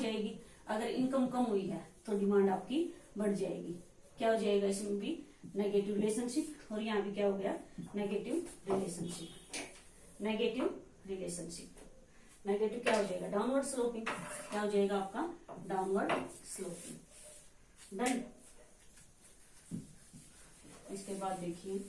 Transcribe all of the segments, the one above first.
जाएगी। अगर इनकम कम हुई है तो डिमांड आपकी बढ़ जाएगी। क्या हो जाएगा इसमें भी नेगेटिव रिलेशनशिप, और यहाँ भी क्या हो गया negative relationship. Negative relationship, negative क्या हो जाएगा डाउनवर्ड स्लोपिंग, क्या हो जाएगा आपका डाउनवर्ड स्लोपिंग। डन। इसके बाद देखिए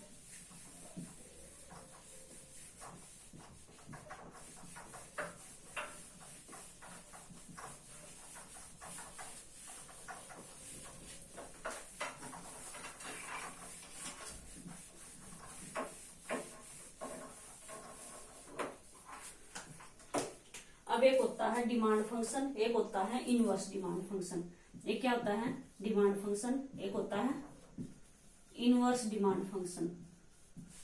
अब एक होता है डिमांड फंक्शन, एक होता है इनवर्स डिमांड फंक्शन। एक क्या होता है डिमांड फंक्शन, एक होता है इनवर्स डिमांड फंक्शन।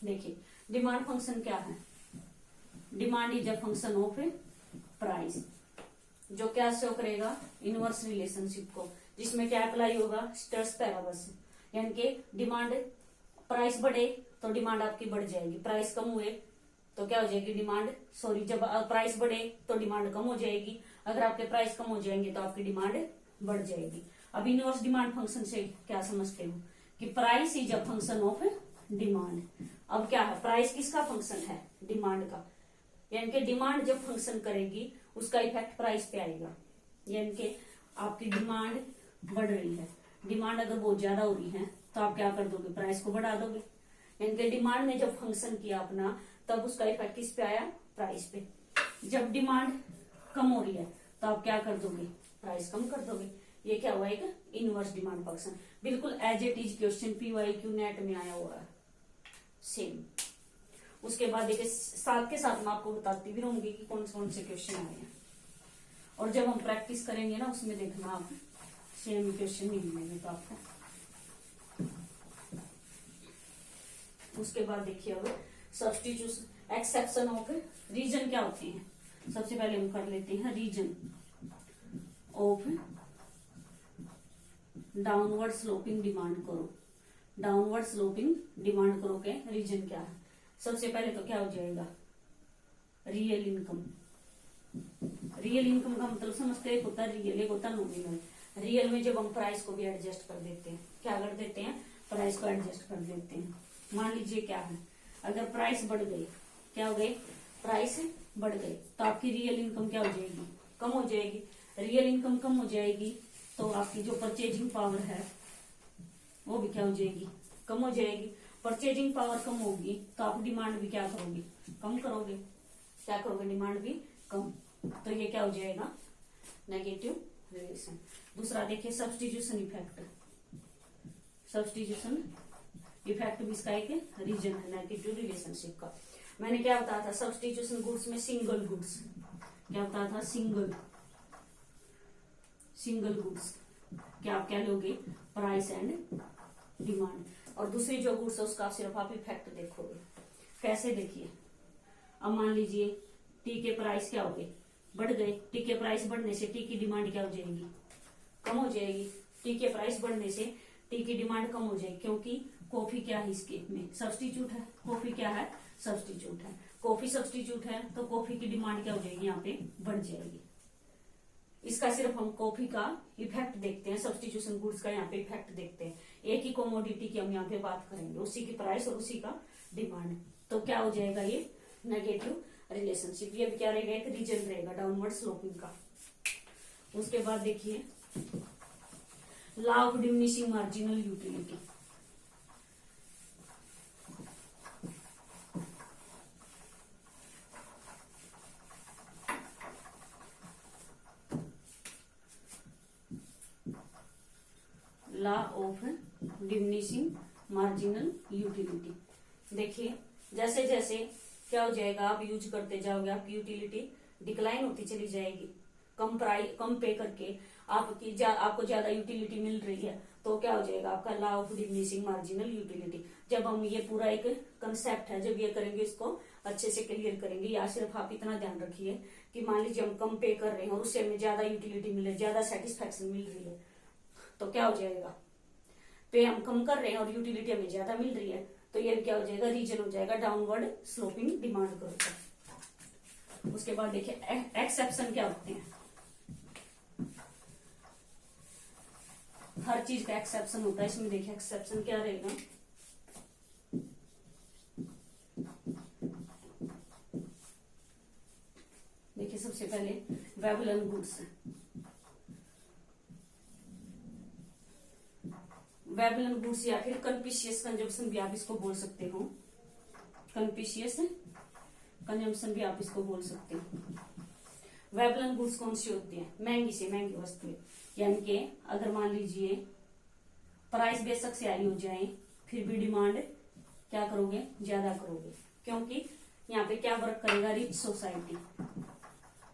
देखिए डिमांड फंक्शन क्या है, demand is a function of price, जो क्या शो करेगा इनवर्स रिलेशनशिप को, जिसमें क्या अप्लाई होगा स्टर्स पैराबस, यानी कि डिमांड प्राइस बढ़े तो डिमांड आपकी बढ़ जाएगी, प्राइस कम हुए तो क्या हो जाएगी डिमांड, सॉरी जब प्राइस बढ़े तो डिमांड कम हो जाएगी, अगर आपके प्राइस कम हो जाएंगे तो आपकी डिमांड बढ़ जाएगी। अब इनवर्स डिमांड फंक्शन से क्या समझते हो कि price is a function of demand. अब क्या है प्राइस किसका फंक्शन है डिमांड का, यानी कि डिमांड जब फंक्शन करेगी उसका इफेक्ट प्राइस पे आएगा, यानी कि आपकी डिमांड बढ़ रही है, डिमांड अगर बहुत ज्यादा हो रही है तो आप क्या कर दोगे प्राइस को बढ़ा दोगे, यानी कि डिमांड ने जब फंक्शन किया अपना तब उसका इफेक्ट किस पे आया प्राइस पे। जब डिमांड कम हो रही है तो आप क्या कर दोगे प्राइस कम कर दोगे। ये क्या हुआ एक इनवर्स डिमांड फंक्शन, बिल्कुल as it is question PYQ NET में आया हुआ है सेम। उसके बाद देखिए साथ के साथ मैं आपको बताती भी रहूंगी कि कौन कौन से क्वेश्चन आए हैं, और जब हम प्रैक्टिस करेंगे ना उसमें देखना आप सेम क्वेश्चन नहीं मिलेंगे तो आपको। उसके बाद देखिए अब सब्स्टिट्यूशन एक्सेप्शन ऑफ रीजन क्या होते हैं, सबसे पहले हम कर लेते हैं reason of downward sloping demand curve. Downward sloping demand curve के रीजन क्या है, सबसे पहले तो क्या हो जाएगा रियल इनकम। रियल इनकम का मतलब समझते एक होता है रियल, एक होता है नॉमिनल। रियल में जब हम प्राइस को भी एडजस्ट कर देते हैं, क्या कर देते हैं प्राइस को एडजस्ट कर देते हैं। मान लीजिए क्या है अगर प्राइस बढ़ गई, क्या हो गई प्राइस बढ़ गई तो आपकी रियल इनकम क्या हो जाएगी कम हो जाएगी। रियल इनकम कम हो जाएगी तो आपकी जो परचेजिंग पावर है वो भी क्या हो जाएगी कम हो जाएगी। परचेजिंग पावर कम होगी तो आप डिमांड भी क्या करोगे कम करोगे, क्या करोगे डिमांड भी कम, तो ये क्या हो जाएगा नेगेटिव रिलेशन। दूसरा देखिए सब्स्टिट्यूशन इफेक्ट, सब्स्टिट्यूशन इफेक्ट भी इसका एक रीजन है नेगेटिव रिलेशनशिप का। मैंने क्या बताया था सब्स्टिट्यूशन गुड्स में सिंगल गुड्स, क्या बताया था सिंगल गुड्स क्या आप क्या लोगे प्राइस एंड डिमांड, और दूसरी जो गुड्स है उसका सिर्फ आप इफेक्ट देखोगे। कैसे देखिए अब मान लीजिए टी के प्राइस क्या हो गए बढ़ गए, टी के प्राइस बढ़ने से टी की डिमांड क्या हो जाएगी कम हो जाएगी। टी के प्राइस बढ़ने से टी की डिमांड कम हो जाएगी क्योंकि कॉफी क्या है इसके में सब्स्टिट्यूट है, कॉफी क्या है सब्स्टिट्यूट है, कॉफी सब्स्टिट्यूट है तो कॉफी की डिमांड क्या हो जाएगी यहाँ पे बढ़ जाएगी। इसका सिर्फ हम कॉफी का इफेक्ट देखते हैं, सब्स्टिट्यूशन गुड्स का यहाँ पे इफेक्ट देखते हैं। एक ही कमोडिटी की हम यहाँ पे बात करेंगे, उसी की प्राइस और उसी का डिमांड, तो क्या हो जाएगा ये नेगेटिव रिलेशनशिप। ये भी क्या रहेगा एक रीजन रहेगा डाउनवर्ड स्लोपिंग का। उसके बाद देखिए law of diminishing marginal utility, law of diminishing marginal utility. देखिए जैसे जैसे क्या हो जाएगा आप यूज करते जाओगे आपकी यूटिलिटी डिक्लाइन होती चली जाएगी, कम पे करके आपको ज्यादा यूटिलिटी मिल रही है तो क्या हो जाएगा आपका law of diminishing marginal utility. जब हम ये पूरा एक कंसेप्ट है जब ये करेंगे इसको अच्छे से क्लियर करेंगे, या सिर्फ आप इतना ध्यान रखिए कि मान लीजिए हम कम पे कर रहे हैं और उससे हमें ज्यादा यूटिलिटी मिल रही है, ज्यादा सेटिस्फेक्शन मिल रही है, तो क्या हो जाएगा पे हम कम कर रहे हैं और यूटिलिटी हमें ज्यादा मिल रही है तो ये क्या हो जाएगा रीजन हो जाएगा डाउनवर्ड स्लोपिंग डिमांड ग्रोथ। उसके बाद देखिए एक्सेप्शन क्या होते हैं, चीज का एक्सेप्शन होता है। इसमें देखिए एक्सेप्शन क्या रहेगा। देखिए सबसे पहले वेबुलन गुड्स। वेबुलन गुड्स या फिर कन्पिशियस कंजम्पशन भी आप इसको बोल सकते हो। कन्पिशियस कंजम्पशन भी आप इसको बोल सकते हो। वेबुलन गुड्स कौन सी होती है? महंगी से महंगी वस्तुएं, यानी कि अगर मान लीजिए प्राइस बेशक से हाई हो जाए फिर भी डिमांड क्या करोगे? ज्यादा करोगे, क्योंकि यहाँ पे क्या वर्क करेगा? Rich society.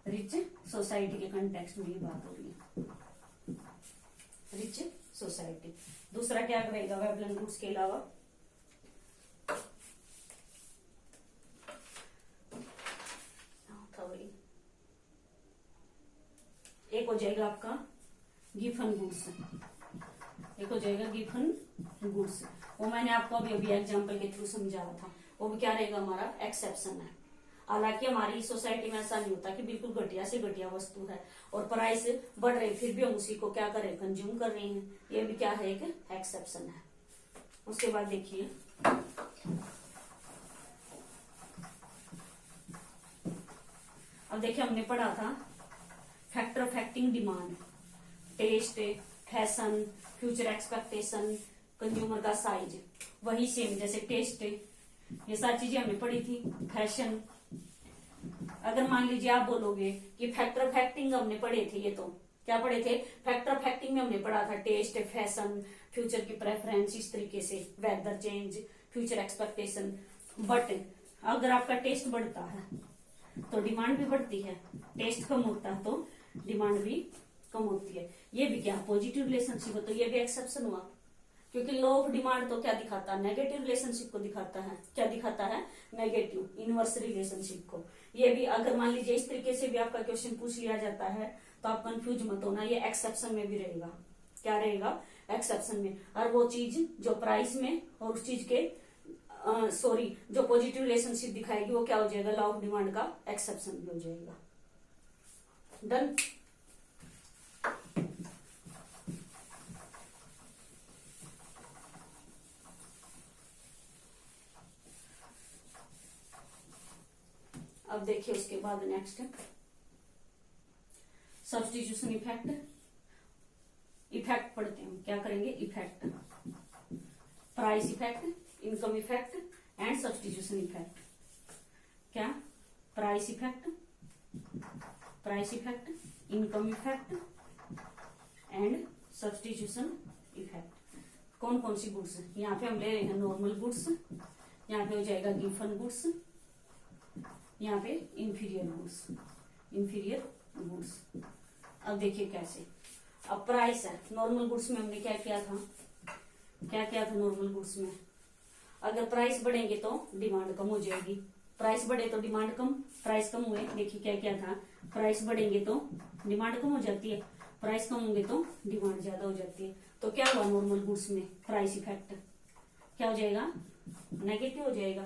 रिच सोसाइटी के कंटेक्स्ट में ये बात हो रही है, रिच सोसाइटी। दूसरा क्या रहेगा वेबुलन गुड्स के अलावा? एक हो जाएगा आपका गिफन गुड्स। एक हो जाएगा गिफन गुड्स, वो मैंने आपको अभी एग्जांपल के थ्रू समझाया था। वो भी क्या रहेगा? हमारा एक्सेप्शन है। हालांकि हमारी सोसाइटी में ऐसा नहीं होता कि बिल्कुल घटिया से घटिया वस्तु है और प्राइस बढ़ रही, फिर भी हम उसी को क्या कर रहे हैं? कंज्यूम कर रहे हैं। ये भी क्या है? एक एक्सेप्शन है। उसके बाद देखिए अब देखिए हमने पढ़ा था factor affecting demand, taste, fashion, future expectation, consumer का साइज। वही सेम जैसे टेस्ट, ये सारी चीजें हमने पढ़ी थी। फैशन, अगर मान लीजिए आप बोलोगे कि फैक्टर अफेक्टिंग हमने पढ़े थे, ये तो क्या पढ़े थे? फैक्टर अफेक्टिंग में हमने पढ़ा था टेस्ट, फैशन, फ्यूचर की प्रेफरेंस, इस तरीके से weather change, future expectation. But अगर आपका टेस्ट बढ़ता है तो डिमांड भी बढ़ती है, टेस्ट कम होता है तो डिमांड भी कम होती है। ये भी क्या? पॉजिटिव रिलेशनशिप है, तो ये भी एक्सेप्शन हुआ, क्योंकि लॉ ऑफ डिमांड तो क्या दिखाता है? नेगेटिव रिलेशनशिप को दिखाता है। क्या दिखाता है? नेगेटिव इनवर्स रिलेशनशिप को। ये भी अगर मान लीजिए इस तरीके से भी आपका क्वेश्चन पूछ लिया जाता है तो आप कंफ्यूज मत होना, ये एक्सेप्शन में भी रहेगा। क्या रहेगा? एक्सेप्शन में। और वो चीज जो प्राइस में और उस चीज के जो पॉजिटिव रिलेशनशिप दिखाएगी वो क्या हो जाएगा? लॉ ऑफ डिमांड का एक्सेप्शन भी हो जाएगा। डन। अब देखिए उसके बाद नेक्स्ट सब्स्टिट्यूशन इफेक्ट। इफेक्ट पढ़ते हैं, क्या करेंगे? Effect, price effect, income effect and substitution effect. क्या? Price effect, income effect and substitution effect. कौन कौन सी गुड्स? यहाँ पे हम ले रहे हैं नॉर्मल गुड्स, यहाँ पे हो जाएगा गिफन गुड्स, यहाँ पे इंफीरियर गुड्स। अब देखिए कैसे। अब प्राइस है, नॉर्मल गुड्स में हमने क्या किया था? नॉर्मल गुड्स में अगर प्राइस बढ़ेंगे तो डिमांड कम हो जाएगी, प्राइस बढ़े तो डिमांड कम, प्राइस कम हुए। देखिए क्या क्या था? प्राइस बढ़ेंगे तो डिमांड कम हो जाती है, प्राइस कम होंगे तो डिमांड ज्यादा हो जाती है। तो क्या हुआ नॉर्मल गुड्स में? प्राइस इफेक्ट क्या हो जाएगा? नेगेटिव हो जाएगा।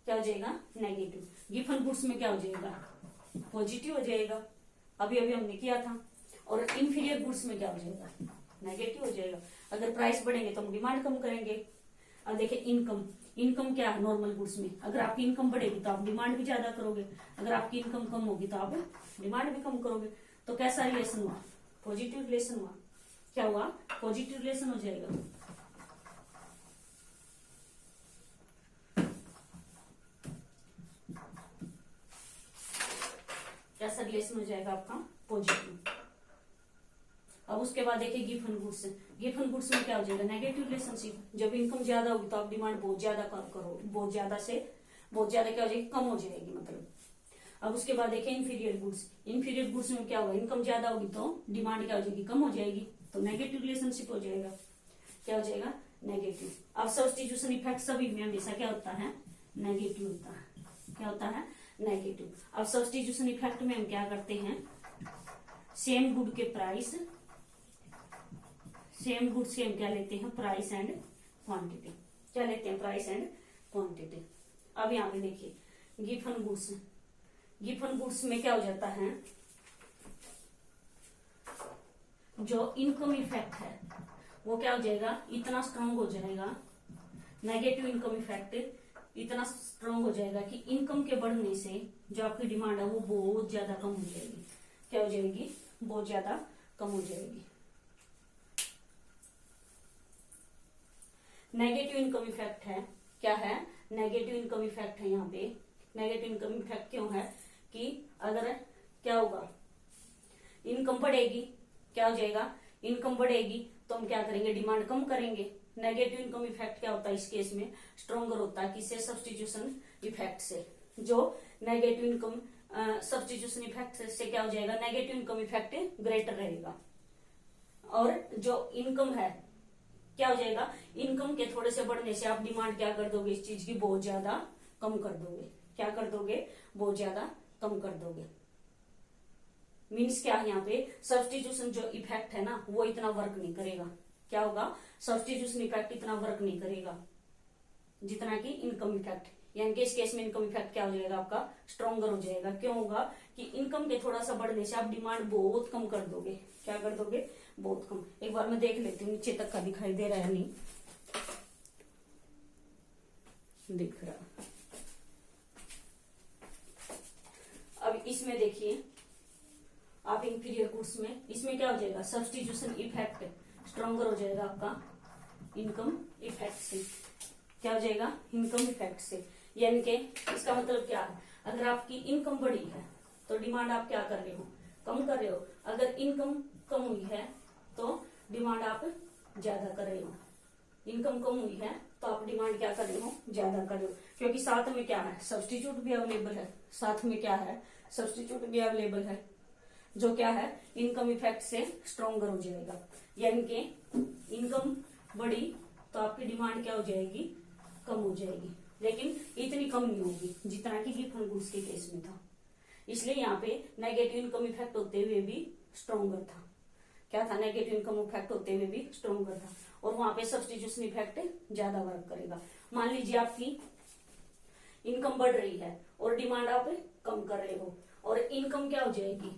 क्या हो जाएगा? नेगेटिव। गिफन गुड्स में क्या हो जाएगा? पॉजिटिव हो जाएगा, अभी हमने किया था। और इंफीरियर गुड्स में क्या हो जाएगा? नेगेटिव हो जाएगा। अगर प्राइस बढ़ेंगे तो हम डिमांड कम करेंगे। अब देखिए इनकम क्या है नॉर्मल गुड्स में? अगर आपकी इनकम बढ़ेगी तो आप डिमांड भी ज्यादा करोगे, अगर आपकी इनकम कम होगी तो आप डिमांड भी कम करोगे। तो कैसा रिलेशन हुआ? पॉजिटिव रिलेशन हुआ। क्या हुआ? पॉजिटिव रिलेशन हो जाएगा। कैसा रिलेशन हो जाएगा आपका? पॉजिटिव। अब उसके बाद देखिए गिफन गुड्स में क्या हो जाएगा? Negative relationship. जब इनकम ज्यादा होगी तो आप डिमांड बहुत ज्यादा करो, बहुत ज्यादा क्या हो जाएगी? कम हो जाएगी मतलब। अब उसके बाद देखिए इंफीरियर गुड्स में क्या होगा? इनकम ज्यादा होगी तो डिमांड क्या हो जाएगी? कम हो जाएगी, तो नेगेटिव रिलेशनशिप हो जाएगा। क्या हो जाएगा? नेगेटिव। अब सब्स्टिट्यूशन इफेक्ट सभी में हमेशा क्या होता है? नेगेटिव होता है। क्या होता है? नेगेटिव। अब सब्स्टिट्यूशन इफेक्ट में हम क्या करते हैं? सेम गुड के प्राइस, सेम गुड से हम क्या लेते हैं? Price and quantity. क्या लेते हैं? Price and quantity. अब यहाँ पे देखिए गिफन गुड्स में क्या हो जाता है? जो इनकम इफेक्ट है वो क्या हो जाएगा, इतना स्ट्रांग हो जाएगा, नेगेटिव इनकम इफेक्ट इतना स्ट्रांग हो जाएगा कि इनकम के बढ़ने से जो आपकी डिमांड है वो बहुत ज्यादा कम हो जाएगी। क्या हो जाएगी, बहुत ज्यादा कम हो जाएगी। नेगेटिव इनकम इफेक्ट है, क्या है, नेगेटिव इनकम इफेक्ट है। यहाँ पे नेगेटिव इनकम इफेक्ट क्यों है कि अगर क्या होगा, इनकम बढ़ेगी, क्या हो जाएगा, इनकम बढ़ेगी तो हम क्या करेंगे, डिमांड कम करेंगे। नेगेटिव इनकम इफेक्ट क्या होता है इस केस में, स्ट्रॉन्गर होता है, किससे, सब्स्टिट्यूशन इफेक्ट से। जो नेगेटिव इनकम सब्स्टिट्यूशन इफेक्ट से क्या हो जाएगा, नेगेटिव इनकम इफेक्ट ग्रेटर रहेगा। और जो इनकम है क्या हो जाएगा, इनकम के थोड़े से बढ़ने से आप डिमांड क्या कर दोगे, इस चीज की बहुत ज्यादा कम कर दोगे। क्या कर दोगे, बहुत ज्यादा कम कर दोगे। मीन्स क्या है, यहाँ पे सब्स्टिट्यूशन जो इफेक्ट है ना वो इतना वर्क नहीं करेगा। क्या होगा, सब्स्टिट्यूशन इफेक्ट इतना वर्क नहीं करेगा जितना कि इनकम इफेक्ट। यानी कि इस केस में इनकम इफेक्ट क्या हो जाएगा, आपका स्ट्रॉन्गर हो जाएगा। क्यों होगा कि इनकम के थोड़ा सा बढ़ने से आप डिमांड बहुत कम कर दोगे। क्या कर दोगे, बहुत कम। एक बार मैं देख लेती हूँ नीचे तक का दिखाई दे रहा है, नहीं दिख रहा। अब इसमें देखिए आप इंफीरियर गुड्स में, इसमें क्या हो जाएगा, सब्स्टिट्यूशन इफेक्ट स्ट्रॉन्गर हो जाएगा आपका इनकम इफेक्ट से। क्या हो जाएगा, इनकम इफेक्ट से। यानी कि इसका मतलब क्या है, अगर आपकी इनकम बढ़ी है तो डिमांड आप क्या कर रहे हो, कम कर रहे हो। अगर इनकम कम हुई है तो डिमांड आप ज्यादा कर रहे हो। इनकम कम हुई है तो आप डिमांड क्या कर रहे हो, ज्यादा कर रहे हो। क्योंकि साथ में क्या है, सब्स्टिट्यूट भी अवेलेबल है। साथ में क्या है, सब्स्टिट्यूट भी अवेलेबल है, जो क्या है, इनकम इफेक्ट से स्ट्रॉन्गर हो जाएगा। यानी कि इनकम बढ़ी तो आपकी डिमांड क्या हो जाएगी, कम हो जाएगी। लेकिन इतनी कम नहीं होगी जितना कि गिवन गुड्स के केस में था। इसलिए यहाँ पे नेगेटिव इनकम इफेक्ट होते हुए भी स्ट्रॉन्गर था। क्या था, नेगेटिव इनकम इफेक्ट होते हुए भी स्ट्रॉन्गर था। और वहां पे सब्स्टिट्यूशन इफेक्ट ज्यादा वर्क करेगा। मान लीजिए आपकी इनकम बढ़ रही है और डिमांड आप कम कर रहे हो, और इनकम क्या हो जाएगी,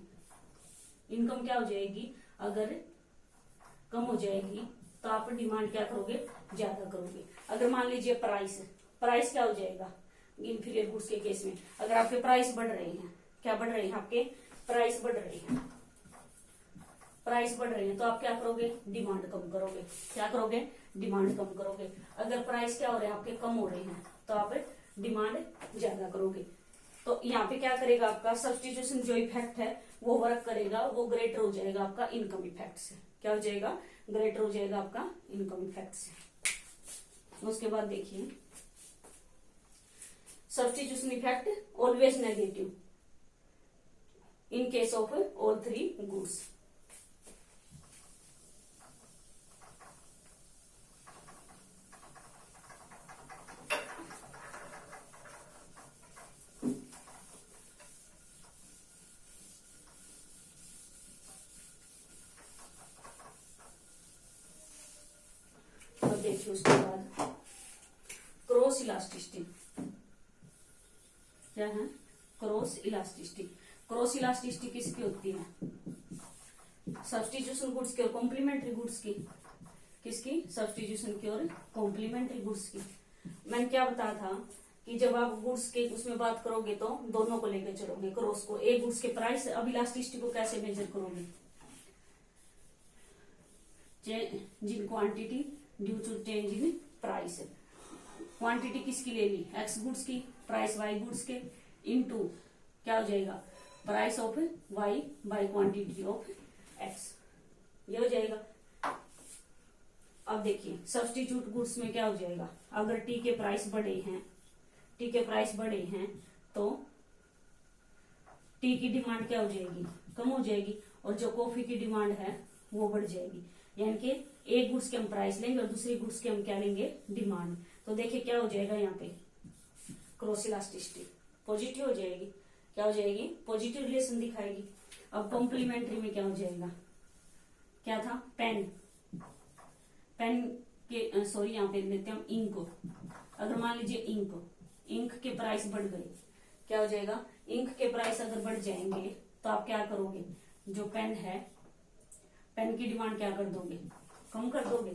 इनकम क्या हो जाएगी, अगर कम हो जाएगी तो आप डिमांड क्या करोगे, ज्यादा करोगे। अगर मान लीजिए प्राइस क्या हो जाएगा, इंफीरियर गुड्स के केस में अगर आपके प्राइस बढ़ रहे हैं, क्या बढ़ रहे हैं, आपके प्राइस बढ़ रहे हैं, प्राइस बढ़ रहे हैं तो आप क्या करोगे, डिमांड कम करोगे। क्या करोगे, डिमांड कम करोगे। अगर प्राइस क्या हो रहे हैं, आपके कम हो रहे हैं तो आप डिमांड ज्यादा करोगे। तो यहाँ पे क्या करेगा, आपका सब्स्टिट्यूशन जो इफेक्ट है वो वर्क करेगा, वो ग्रेटर हो जाएगा आपका इनकम इफेक्ट से। क्या हो जाएगा, ग्रेटर हो जाएगा आपका इनकम इफेक्ट से। उसके बाद देखिए substitution effect always negative in case of all three goods. देखिए उसके बाद क्रॉस इलास्टिसिटी क्या है, क्रॉस इलास्टिसिटी। क्रॉस इलास्टिसिटी किसकी होती है, सब्स्टिट्यूशन गुड्स की और कॉम्प्लीमेंट्री गुड्स की। किसकी, सब्स्टिट्यूशन की और कॉम्प्लीमेंट्री गुड्स की। मैंने क्या बताया था कि जब आप गुड्स के उसमें बात करोगे तो दोनों को लेकर चलोगे, क्रॉस को। एक गुड्स के प्राइस, अब इलास्टिसिटी को कैसे मेजर करोगे, जिन quantity due to change in price. Quantity किसकी ले ली, एक्स गुड्स की, प्राइस वाई गुड्स के, इनटू क्या हो जाएगा, price of Y by quantity of X, ये हो जाएगा। अब देखिए सब्स्टिट्यूट गुड्स में क्या हो जाएगा, अगर टी के प्राइस बढ़े हैं, टी के प्राइस बढ़े हैं तो टी की डिमांड क्या हो जाएगी, कम हो जाएगी, और जो कॉफी की डिमांड है वो बढ़ जाएगी। यानी कि एक गुड्स के हम प्राइस लेंगे और दूसरी गुड्स के हम क्या लेंगे, डिमांड। तो देखिए क्या हो जाएगा, यहाँ पे क्रॉस इलास्टिसिटी पॉजिटिव हो जाएगी। क्या हो जाएगी, पॉजिटिव रिलेशन दिखाएगी। अब कॉम्प्लीमेंट्री में क्या हो जाएगा, क्या था, पेन के सॉरी यहाँ पे लेते हैं हम इंक को। अगर मान लीजिए इंक के प्राइस बढ़ गए, क्या हो जाएगा, इंक के प्राइस अगर बढ़ जाएंगे तो आप क्या करोगे, जो पेन है पेन की डिमांड क्या कर दोगे, कम कर दोगे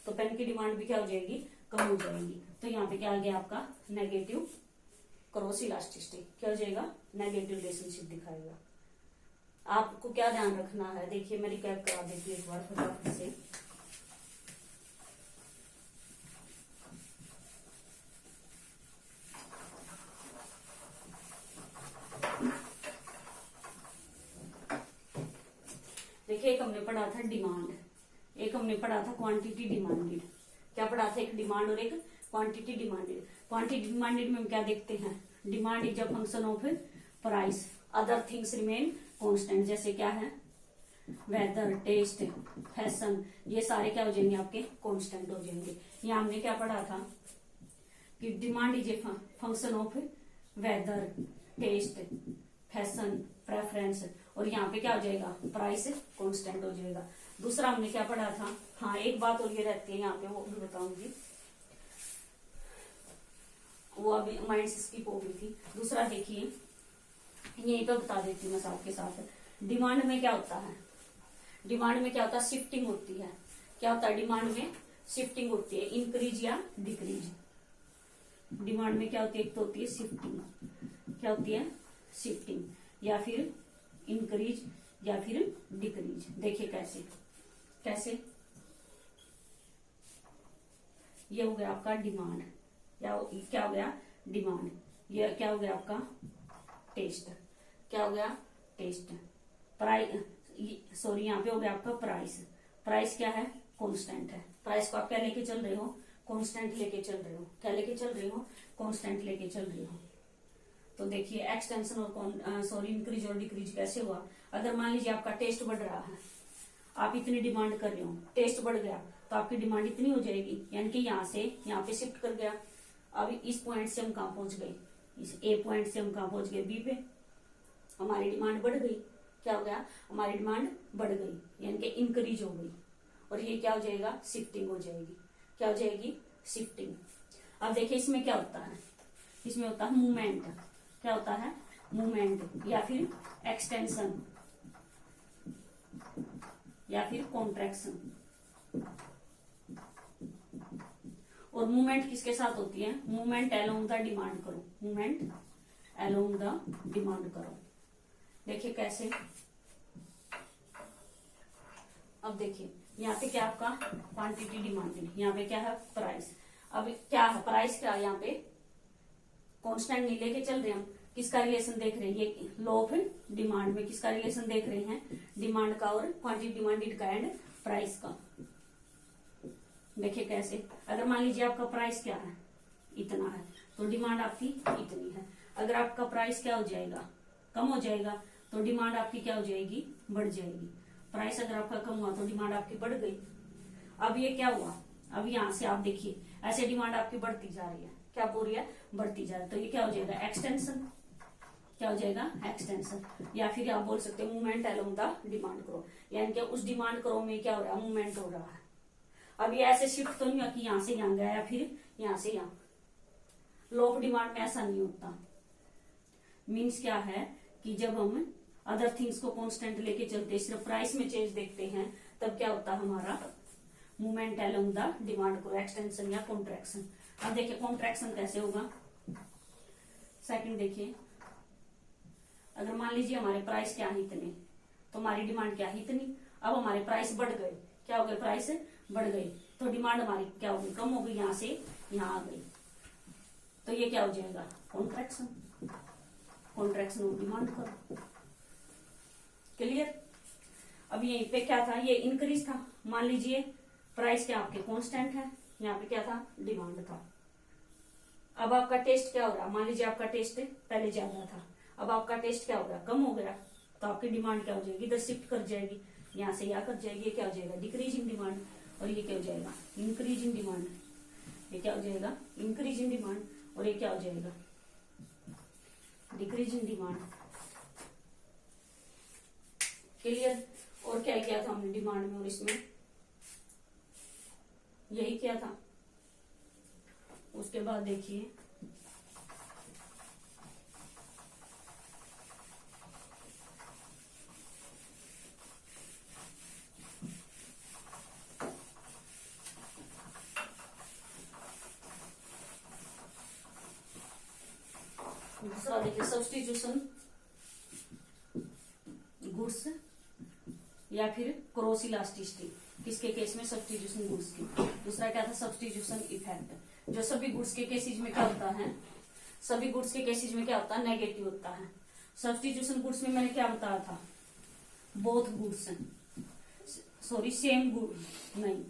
तो पेन की डिमांड भी क्या हो जाएगी, कम हो जाएगी। तो यहाँ पे क्या आ गया आपका नेगेटिव क्रॉस इलास्टिसिटी, क्या हो जाएगा, नेगेटिव रिलेशनशिप दिखाएगा। आपको क्या ध्यान रखना है, देखिए मैं रिकैप करा देती हूँ एक बार फटाफट से। देखिए एक हमने पढ़ा था डिमांड, एक हमने पढ़ा था क्वांटिटी डिमांडेड। क्या पढ़ा था, एक डिमांड और एक क्वांटिटी डिमांडेड। क्वांटिटी डिमांडेड में हम क्या देखते हैं, demand is a function of price, other things remain constant. जैसे क्या है, वेदर, टेस्ट, फैशन, ये सारे क्या हो जाएंगे आपके कांस्टेंट हो जाएंगे। यहाँ हमने क्या पढ़ा था कि demand is a function of weather, taste, fashion, preference, और यहाँ पे क्या हो जाएगा, प्राइस कांस्टेंट हो जाएगा। दूसरा हमने क्या पढ़ा था, हाँ एक बात और ये रहती है यहाँ पे, वो भी बताऊंगी, वो अभी माइंड से स्किप हो गई थी। दूसरा देखिए, यही तो बता देती हूँ मैं साथ के साथ। डिमांड में क्या होता है, डिमांड में क्या होता है, शिफ्टिंग होती है। क्या होता है डिमांड में, शिफ्टिंग होती है, इंक्रीज या डिक्रीज। डिमांड में क्या होती है, एक तो होती है शिफ्टिंग, क्या होती है, शिफ्टिंग, या फिर इंक्रीज या फिर डिक्रीज। देखिए कैसे कैसे, ये हो गया आपका डिमांड, या क्या हो गया डिमांड, ये क्या हो गया आपका टेस्ट, क्या हो गया टेस्ट, प्राइस, सॉरी यहाँ पे हो गया आपका प्राइस। प्राइस क्या है, कांस्टेंट है। प्राइस को आप क्या लेके चल रहे हो, कांस्टेंट लेके चल रहे हो। क्या लेके चल रहे हो, कांस्टेंट लेके चल रहे हो। तो देखिए एक्सटेंशन और सॉरी इंक्रीज और डिक्रीज कैसे हुआ। अगर मान लीजिए आपका टेस्ट बढ़ रहा है, आप इतनी डिमांड कर रहे हो, टेस्ट बढ़ गया तो आपकी डिमांड इतनी हो जाएगी, यानी कि यहाँ से यहाँ पे शिफ्ट कर गया। अब इस पॉइंट से हम कहाँ पहुंच गए, इस ए पॉइंट से हम कहाँ पहुंच गए, बी पे। हमारी डिमांड बढ़ गई, क्या हो गया, हमारी डिमांड बढ़ गई, यानी कि इंक्रीज हो गई, और ये क्या हो जाएगा, शिफ्टिंग हो जाएगी। क्या हो जाएगी, शिफ्टिंग। अब देखिए इसमें क्या होता है, इसमें होता है मूवमेंट। क्या होता है, मूवमेंट, या फिर एक्सटेंशन, या फिर कॉन्ट्रैक्शन। और मूवमेंट किसके साथ होती है, मूवमेंट अलोंग द डिमांड करो, मूवमेंट अलोंग द डिमांड करो। देखिए कैसे, अब देखिए यहाँ पे क्या आपका क्वांटिटी डिमांडेड, यहाँ पे क्या है प्राइस। अब क्या है प्राइस, क्या यहाँ पे कांस्टेंट नहीं लेके चल रहे हम, किसका रिलेशन देख रहे हैं, ये लॉ ऑफ डिमांड में किसका रिलेशन देख रहे हैं, डिमांड का और क्वांटिटी डिमांडेड का एंड प्राइस का। देखिए कैसे, अगर मान लीजिए आपका प्राइस क्या है, इतना है, तो डिमांड आपकी इतनी है। अगर आपका प्राइस क्या हो जाएगा, कम हो जाएगा, तो डिमांड आपकी क्या हो जाएगी, बढ़ जाएगी। प्राइस अगर आपका कम हुआ तो डिमांड आपकी बढ़ गई। अब ये क्या हुआ, अब यहाँ से आप देखिए ऐसे डिमांड आपकी बढ़ती जा रही है, क्या हो रही है, बढ़ती जा रही है। तो ये क्या हो जाएगा, एक्सटेंशन। क्या हो जाएगा, एक्सटेंशन, या फिर आप बोल सकते हो मूवमेंट अलोंग द डिमांड करो, यानी कि उस डिमांड करो में क्या हो रहा है, मूवमेंट हो रहा है। अब ये ऐसे शिफ्ट तो नहीं हुआ कि यहाँ से यहाँ गया या फिर यहाँ से यहाँ। लॉ ऑफ डिमांड में ऐसा नहीं होता। मीन्स क्या है कि जब हम अदर थिंग्स को कांस्टेंट लेके चलते, सिर्फ प्राइस में चेंज देखते हैं, तब क्या होता है हमारा मूवमेंट अलोंग द डिमांड करो, एक्सटेंशन या कॉन्ट्रैक्शन। अब देखिए कॉन्ट्रैक्शन कैसे होगा, सेकंड देखिए, अगर मान लीजिए हमारे प्राइस क्या है इतने, तो हमारी डिमांड क्या है इतनी। अब हमारे प्राइस बढ़ गए, क्या हो गए, प्राइस बढ़ गई, तो डिमांड हमारी क्या हो गई, कम हो गई, यहाँ से यहाँ आ गई, तो ये क्या हो जाएगा, कॉन्ट्रैक्शन। कॉन्ट्रैक्शन ऑफ डिमांड करो। क्लियर। अब यहीं पे क्या था, ये इंक्रीज था। मान लीजिए प्राइस क्या आपके कांस्टेंट है, यहाँ पे क्या था, डिमांड था। अब आपका टेस्ट क्या हो रहा है, मान लीजिए आपका टेस्ट पहले ज्यादा था, अब आपका टेस्ट क्या हो गया, कम हो गया, तो आपकी डिमांड क्या हो जाएगी, इधर शिफ्ट कर जाएगी, यहाँ से यहाँ कर जाएगी, ये क्या हो जाएगा, डिक्रीजिंग डिमांड। और ये क्या हो जाएगा, इंक्रीजिंग डिमांड। ये क्या हो जाएगा, इंक्रीजिंग डिमांड, और ये क्या हो जाएगा, डिक्रीजिंग डिमांड। क्लियर। और क्या किया था हमने डिमांड में और इसमें, यही किया था। उसके बाद देखिए था देखिए सब्स्टिट्यूशन गुड्स या फिर क्रॉस इलास्टिसिटी, किसके केस में? सब्स्टिट्यूशन गुड्स की। दूसरा क्या था? Substitution effect. जो सभी गुड्स के केसेज में क्या होता है? सभी गुड्स के केसेज में क्या होता है? नेगेटिव होता है। सब्स्टिट्यूशन गुड्स में मैंने क्या बताया था? Both goods, sorry same good नहीं,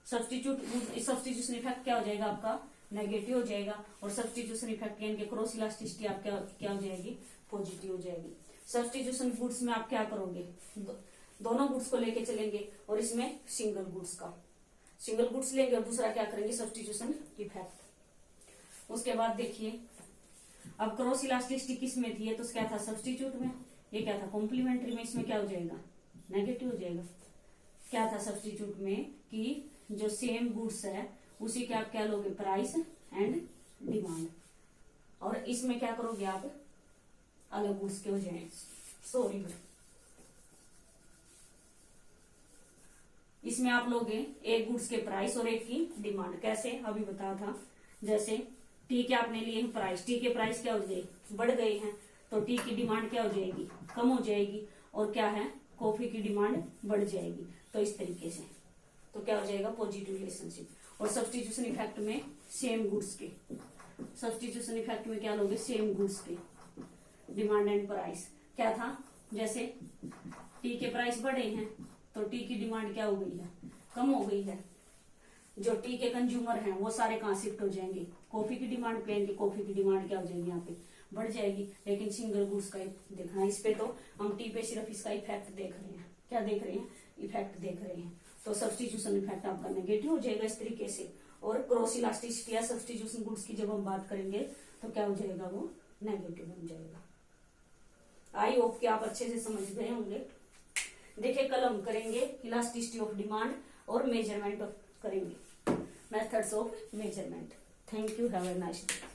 सब्स्टिट्यूशन इफेक्ट क्या हो जाएगा आपका? नेगेटिव हो जाएगा। और सब्स्टिट्यूशन इफेक्ट यानी कि क्रॉस इलास्टिसिटी आप क्या हो जाएगी? पॉजिटिव हो जाएगी। सब्स्टिट्यूशन गुड्स में आप क्या करोगे? दोनों गुड्स को लेके चलेंगे और इसमें सिंगल गुड्स लेंगे और दूसरा क्या करेंगे? Substitution effect. उसके बाद देखिए अब क्रॉस इलास्टिसिटी किस में थी? तो क्या था? सब्स्टिट्यूट में। ये क्या था? कॉम्प्लीमेंट्री में। इसमें क्या हो जाएगा? नेगेटिव हो जाएगा। क्या था सब्स्टिट्यूट में? कि जो सेम गुड्स है उसी के आप क्या लोगे? Price and demand. और इसमें क्या करोगे आप? अलग गुड्स के हो जाए, सॉरी इसमें आप लोगे एक गुड्स के प्राइस और एक की डिमांड। कैसे? अभी बताया था। जैसे टी के आपने लिए हैं प्राइस, टी के प्राइस क्या हो जाएगी? बढ़ गए हैं, तो टी की डिमांड क्या हो जाएगी? कम हो जाएगी। और क्या है? कॉफी की डिमांड बढ़ जाएगी। तो इस तरीके से तो क्या हो जाएगा? Positive relationship. और सब्स्टिट्यूशन इफेक्ट में सेम गुड्स के, सब्स्टिट्यूशन इफेक्ट में क्या लोगे? सेम गुड्स के डिमांड एंड प्राइस। क्या था? जैसे टी के प्राइस बढ़े हैं तो टी की डिमांड क्या हो गई है? कम हो गई है। जो टी के कंज्यूमर हैं वो सारे कहाँ शिफ्ट हो जाएंगे? कॉफी की डिमांड पे आएंगे। कॉफी की डिमांड क्या हो जाएगी? यहाँ पे बढ़ जाएगी। लेकिन सिंगल गुड्स का देखना, इस पे तो हम टी पे सिर्फ इसका इफेक्ट देख रहे हैं। क्या देख रहे हैं? इफेक्ट देख रहे हैं। तो सब्स्टिट्यूशन इफेक्ट आपका नेगेटिव हो जाएगा इस तरीके से। और क्रॉस इलास्टिसिटी या सब्स्टिट्यूशन गुड्स की जब हम बात करेंगे तो क्या हो जाएगा? वो नेगेटिव बन जाएगा। आई होप कि आप अच्छे से समझ गए होंगे। देखिए कल हम करेंगे इलास्टिसिटी ऑफ डिमांड और मेजरमेंट करेंगे, methods of measurement. Thank you, have a nice day.